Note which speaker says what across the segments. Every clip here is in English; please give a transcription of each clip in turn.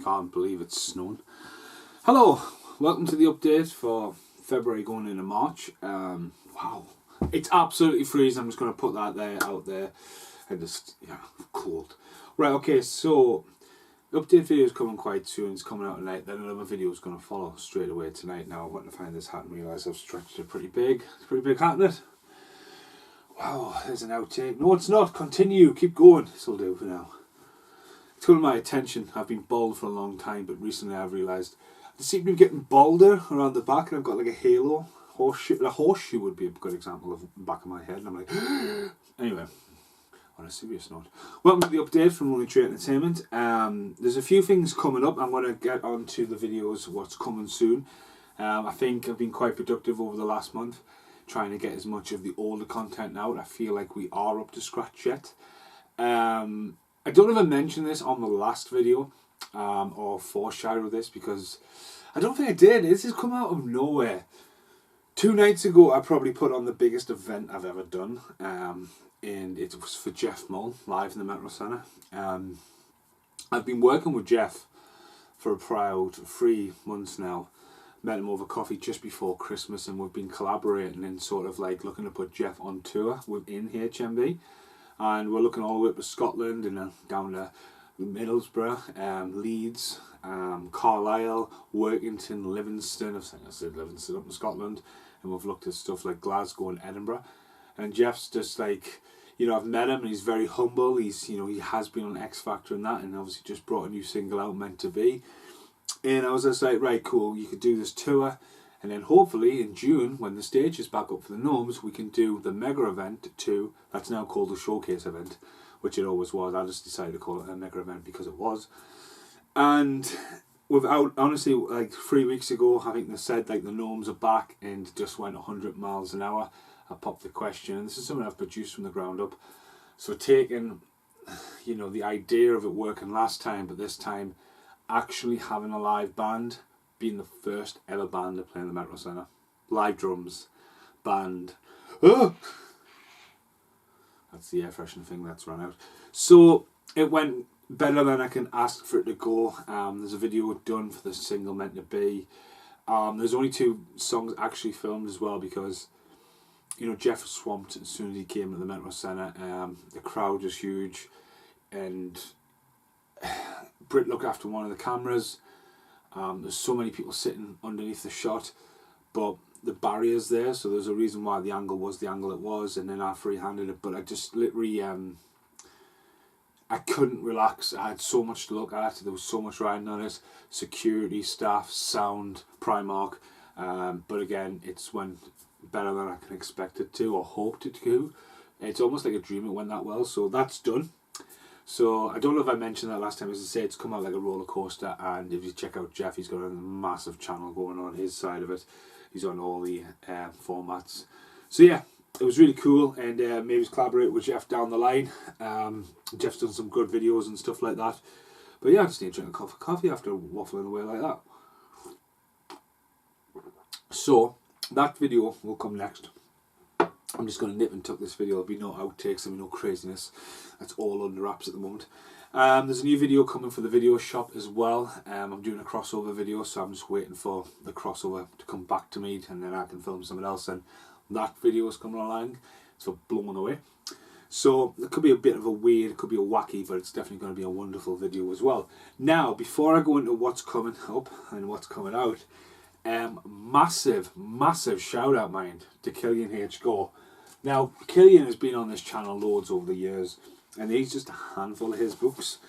Speaker 1: can't believe it's snowing. Hello, welcome to the update for February going into March. Wow, it's absolutely freezing. I'm just going to put that out there. And just, cold. Right, okay, so the update video is coming quite soon. It's coming out tonight. Then another video is going to follow straight away tonight. Now, I want to find this hat and realise I've stretched it pretty big. It's a pretty big hat, isn't it? Wow, there's an outtake. No, it's not. Continue. Keep going. This will do for now. It's got my attention. I've been bald for a long time, but recently I've realised I seem to be getting balder around the back, and I've got like a halo. A horseshoe would be a good example of the back of my head. And I'm like, anyway, on a serious note, welcome to the update from Lonely Tree Entertainment. There's a few things coming up. I'm going to get on to the videos, what's coming soon. I think I've been quite productive over the last month, trying to get as much of the older content out. I feel like we are up to scratch yet. I don't even mention this on the last video or foreshadow this because I don't think I did. This has come out of nowhere. 2 nights ago I probably put on the biggest event I've ever done, and it was for Jeff Mull live in the Metro Centre. I've been working with Jeff for a proud 3 months now. Met him over coffee just before Christmas, and we've been collaborating and sort of like looking to put Jeff on tour within HMV. And we're looking all the way up to Scotland and down to Middlesbrough, Leeds, Carlisle, Workington, Livingston. I said Livingston up in Scotland. And we've looked at stuff like Glasgow and Edinburgh. And Jeff's just like, I've met him and he's very humble. He's, he has been on X Factor and that, and obviously just brought a new single out, Meant to Be. And I was just like, right, cool, you could do this tour. And then hopefully in June, when the stage is back up for the Gnomes, we can do the mega event too. That's now called the showcase event, which it always was. I just decided to call it a mega event because it was. And without, honestly, like 3 weeks ago, I think they said like the Gnomes are back and just went 100 miles an hour. I popped the question, and this is something I've produced from the ground up. So taking, the idea of it working last time, but this time actually having a live band, being the first ever band to play in the Metro Centre. Live drums, band. Oh! That's the air freshener thing that's run out. So it went better than I can ask for it to go. There's a video done for the single Meant to Be. There's only 2 songs actually filmed as well because, Jeff was swamped as soon as he came to the Metro Centre. The crowd was huge, and Britt looked after one of the cameras. There's so many people sitting underneath the shot, but the barrier's there, so there's a reason why the angle was the angle it was, and then I free-handed it. But I just literally, I couldn't relax. I had so much to look at. There was so much riding on it. Security, staff, sound, Primark. But again, it's went better than I can expect it to, or hoped it to. It's almost like a dream it went that well, so that's done. So I don't know if I mentioned that last time. As I say, it's come out like a roller coaster, and if you check out Jeff, he's got a massive channel going on his side of it. He's on all the formats. So yeah, it was really cool, and maybe he's collaborate with Jeff down the line. Jeff's done some good videos and stuff like that. But yeah, I just need to drink a cup of coffee after waffling away like that. So that video will come next. I'm just going to nip and tuck this video. There'll be no outtakes, there'll be no craziness. That's all under wraps at the moment. There's a new video coming for the video shop as well. I'm doing a crossover video, so I'm just waiting for the crossover to come back to me, and then I can film something else, and that video is coming along. So blown away. So it could be a bit of a weird, it could be a wacky, but it's definitely going to be a wonderful video as well. Now, before I go into what's coming up and what's coming out, massive shout out, mind, to Killian H. Gore. Now, Killian has been on this channel loads over the years, and he's just a handful of his books.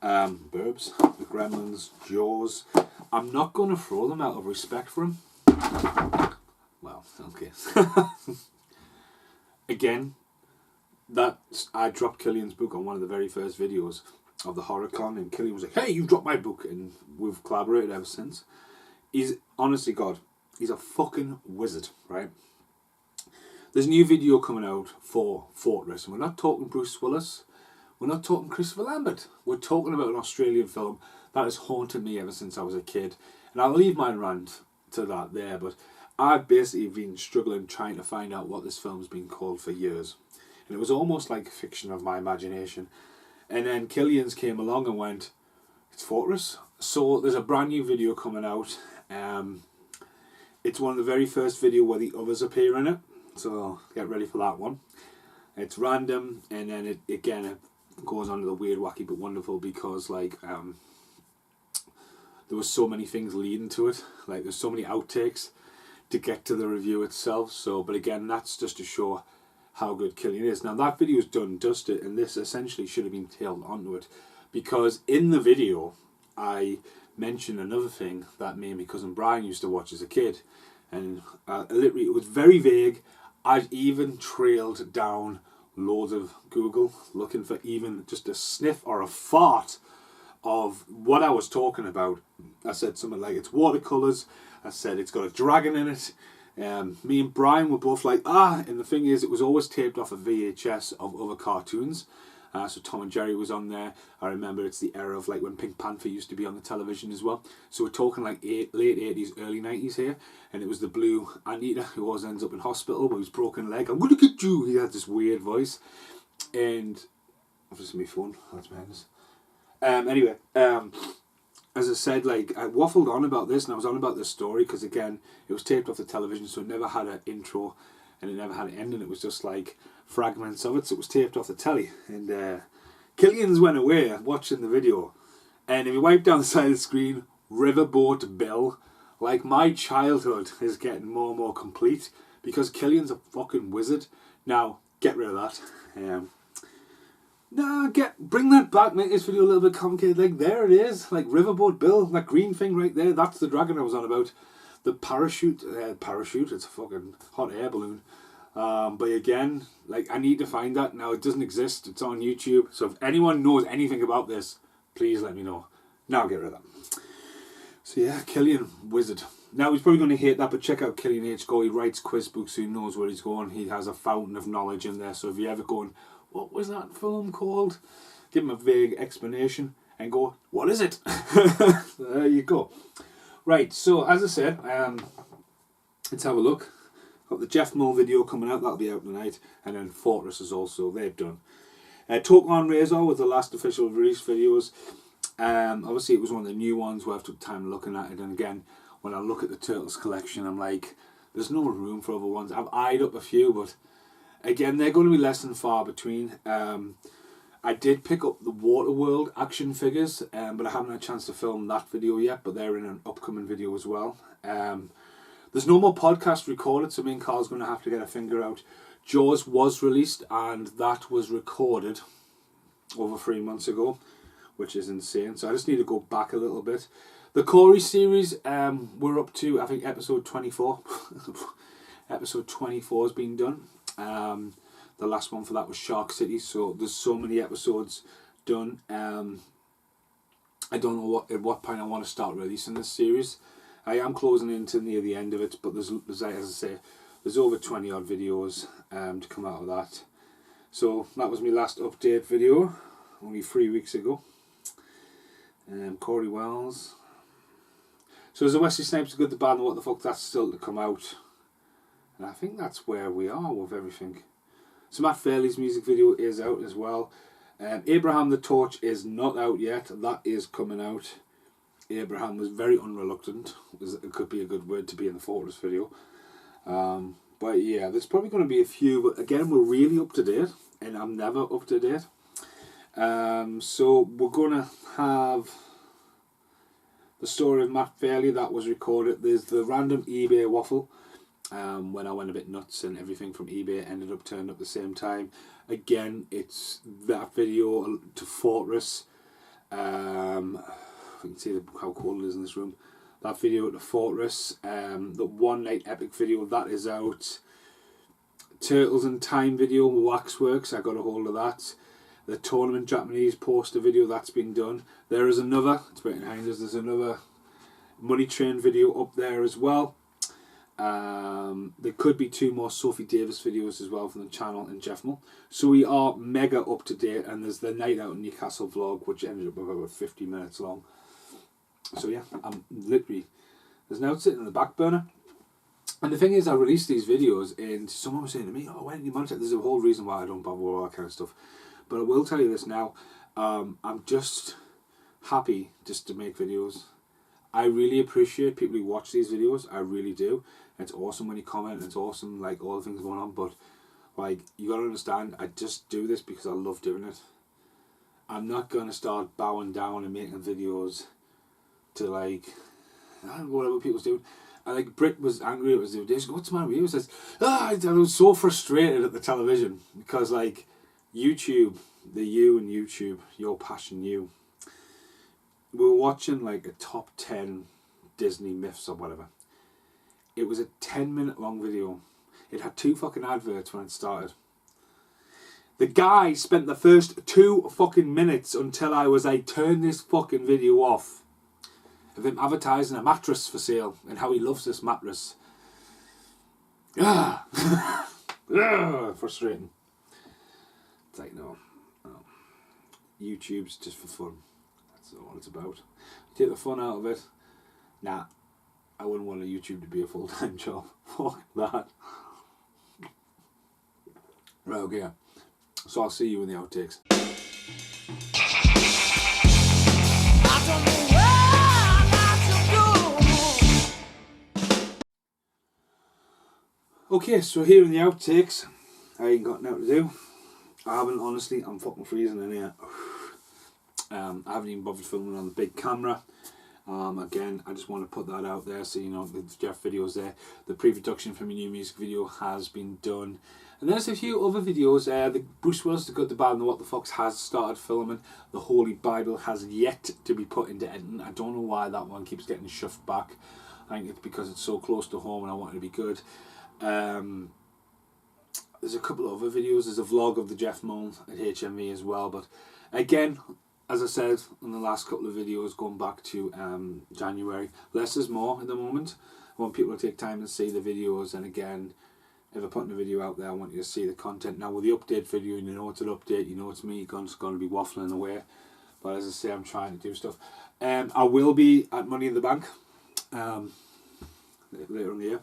Speaker 1: Burbs, The Gremlins, Jaws. I'm not going to throw them out of respect for him. Well, okay. Again, I dropped Killian's book on one of the very first videos of the HorrorCon, and Killian was like, hey, you dropped my book, and we've collaborated ever since. He's, honestly, God, he's a fucking wizard, right? There's a new video coming out for Fortress, and we're not talking Bruce Willis, we're not talking Christopher Lambert, we're talking about an Australian film that has haunted me ever since I was a kid. And I'll leave my rant to that there, but I've basically been struggling trying to find out what this film's been called for years. And it was almost like a fiction of my imagination. And then Killian's came along and went, it's Fortress. So there's a brand new video coming out. It's one of the very first video where the others appear in it. So get ready for that one. It's random, and then it goes on to the weird, wacky but wonderful, because like there was so many things leading to it. Like there's so many outtakes to get to the review itself. So, but again, that's just to show how good Killian is. Now that video is done and dusted, and this essentially should have been tailed onto it, because in the video I mentioned another thing that me and my cousin Brian used to watch as a kid, and literally it was very vague. I'd even trailed down loads of Google looking for even just a sniff or a fart of what I was talking about. I said something like it's watercolours. I said it's got a dragon in it. Me and Brian were both like, and the thing is, it was always taped off a VHS of other cartoons. So Tom and Jerry was on there. I remember it's the era of like when Pink Panther used to be on the television as well. So we're talking like late 80s, early 90s here. And it was the blue anteater who always ends up in hospital with his broken leg. I'm going to get you. He had this weird voice. And obviously my phone. That's madness. Anyway, as I said, like I waffled on about this, and I was on about this story because again, it was taped off the television, so it never had an intro and it never had an ending. It was just like fragments of it, so it was taped off the telly. And Killian's went away watching the video, and if you wipe down the side of the screen, Riverboat Bill, like my childhood is getting more and more complete because Killian's a fucking wizard. Now get rid of that. Bring that back, make this video a little bit complicated. Like, there it is, like Riverboat Bill, that green thing right there, that's the dragon I was on about. The parachute, it's a fucking hot air balloon. But again, like, I need to find that. Now, it doesn't exist, it's on YouTube, so if anyone knows anything about this, please let me know. Now get rid of that. So yeah, Killian, wizard. Now, he's probably going to hate that, but check out Killian H. Go. He writes quiz books, so he knows where he's going. He has a fountain of knowledge in there, so if you're ever going, what was that film called? Give him a vague explanation and go, what is it? There you go. Right, so as I said, let's have a look. Got the Jeff Mull video coming out, that'll be out tonight. And then Fortress is also, they've done. Talk on Razor with the last official release videos. Obviously it was one of the new ones where I took time looking at it. And again, when I look at the Turtles collection, I'm like, there's no room for other ones. I've eyed up a few, but again, they're going to be less than far between. I did pick up the Waterworld action figures, but I haven't had a chance to film that video yet, but they're in an upcoming video as well. There's no more podcast recorded, so me and Carl's going to have to get a finger out. Jaws was released, and that was recorded over 3 months ago, which is insane. So I just need to go back a little bit. The Corey series, we're up to, I think, episode 24. Episode 24 has been done. The last one for that was Shark City, so there's so many episodes done. I don't know at what point I want to start releasing this series. I am closing into near the end of it, but there's as I say, there's over 20 odd videos to come out of that. So that was my last update video, only 3 weeks ago. Corey Wells. So is the Wesley Snipes the Good, the Bad, and What the Fuck? That's still to come out. And I think that's where we are with everything. So Matt Fairley's music video is out as well. Abraham the Torch is not out yet. That is coming out. Abraham was very unreluctant. It could be a good word to be in the Fortress video. But yeah, there's probably going to be a few. But again, we're really up to date. And I'm never up to date. So we're going to have the story of Matt Fairley that was recorded. There's the random eBay waffle. When I went a bit nuts and everything from eBay ended up turning up at the same time. Again, it's that video to Fortress. You can see how cold it is in this room. That video to Fortress. The One Night Epic video, that is out. Turtles in Time video, Waxworks, I got a hold of that. The Tournament Japanese poster video, that's been done. There is another, it's right behind us, there's another Money Train video up there as well. There could be 2 more Sophie Davis videos as well from the channel and Jeff Mull. So we are mega up to date, and there's the Night Out in Newcastle vlog, which ended up about 50 minutes long. So yeah, I'm literally, there's now sitting in the back burner. And the thing is, I released these videos, and someone was saying to me, oh, why didn't you monetize? There's a whole reason why I don't bother with all that kind of stuff. But I will tell you this now, I'm just happy just to make videos. I really appreciate people who watch these videos. I really do. It's awesome when you comment. It's awesome, like, all the things going on. But, like, you got to understand, I just do this because I love doing it. I'm not going to start bowing down and making videos to, like, I don't know what other people's doing. Like, Brit was angry at us the other day. She goes, what's the matter with you? He says, I was so frustrated at the television because, like, YouTube, the you and YouTube, your passion, you. We were watching, like, a top 10 Disney myths or whatever. It was a 10-minute long video. It had 2 fucking adverts when it started. The guy spent the first 2 fucking minutes until I was like, turn this fucking video off, of him advertising a mattress for sale and how he loves this mattress. Frustrating. It's like, no. YouTube's just for fun. That's all it's about. Take the fun out of it. Nah, I wouldn't want a YouTube to be a full-time job. Fuck that. Right, okay. So I'll see you in the outtakes. Okay, so here in the outtakes, I ain't got nothing to do. I haven't, honestly, I'm fucking freezing in here. I haven't even bothered filming on the big camera. Again, I just want to put that out there so you know the Jeff video's there. The pre-production for my new music video has been done. And there's a few other videos. The Bruce Willis, The Good, The Bad and The What The Fox has started filming. The Holy Bible has yet to be put into editing. I don't know why that one keeps getting shoved back. I think it's because it's so close to home and I want it to be good. There's a couple of other videos. There's a vlog of the Jeff Mullen at HMV as well. But again, as I said in the last couple of videos, going back to January, less is more at the moment. I want people to take time and see the videos. And again, if I put a video out there, I want you to see the content. Now with the update video, you know it's an update, you know it's me going to be waffling away. But as I say, I'm trying to do stuff. I will be at Money in the Bank later in the year.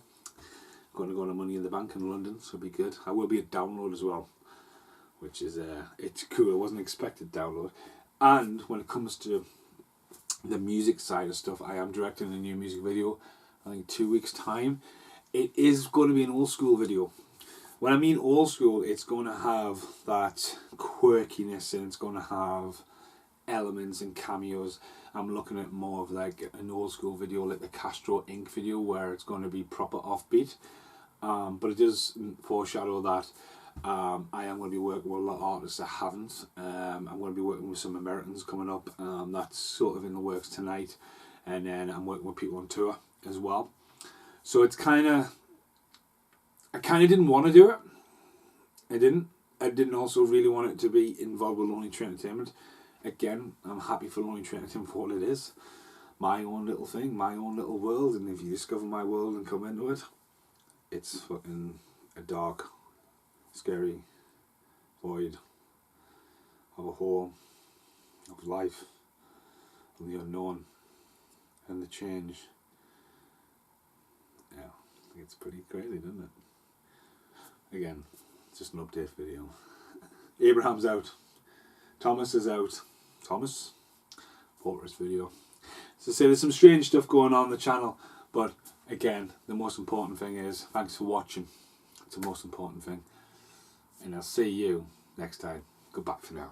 Speaker 1: Going to go to Money in the Bank in London, so it'll be good. I will be at Download as well, which is it's cool. I wasn't expected Download. And when it comes to the music side of stuff, I am directing a new music video, I think 2 weeks time. It is going to be an old school video. When I mean old school, it's going to have that quirkiness and it's going to have elements and cameos. I'm looking at more of like an old school video, like the Castro Inc. video, where it's going to be proper offbeat. But it does foreshadow that I am going to be working with a lot of artists I haven't. I'm going to be working with some Americans coming up. That's sort of in the works tonight. And then I'm working with people on tour as well. So it's I kind of didn't want to do it. I didn't also really want it to be involved with Lonely Tree Entertainment. Again, I'm happy for Lonely Tree Entertainment for what it is. My own little thing, my own little world. And if you discover my world and come into it, it's fucking a dark, scary void of a hole, of life, of the unknown, and the change. Yeah, I think it's pretty crazy, doesn't it? Again, it's just an update video. Abraham's out. Thomas is out. Thomas? Fortress video. So say there's some strange stuff going on the channel, but again, the most important thing is thanks for watching. It's the most important thing. And I'll see you next time. Goodbye for now.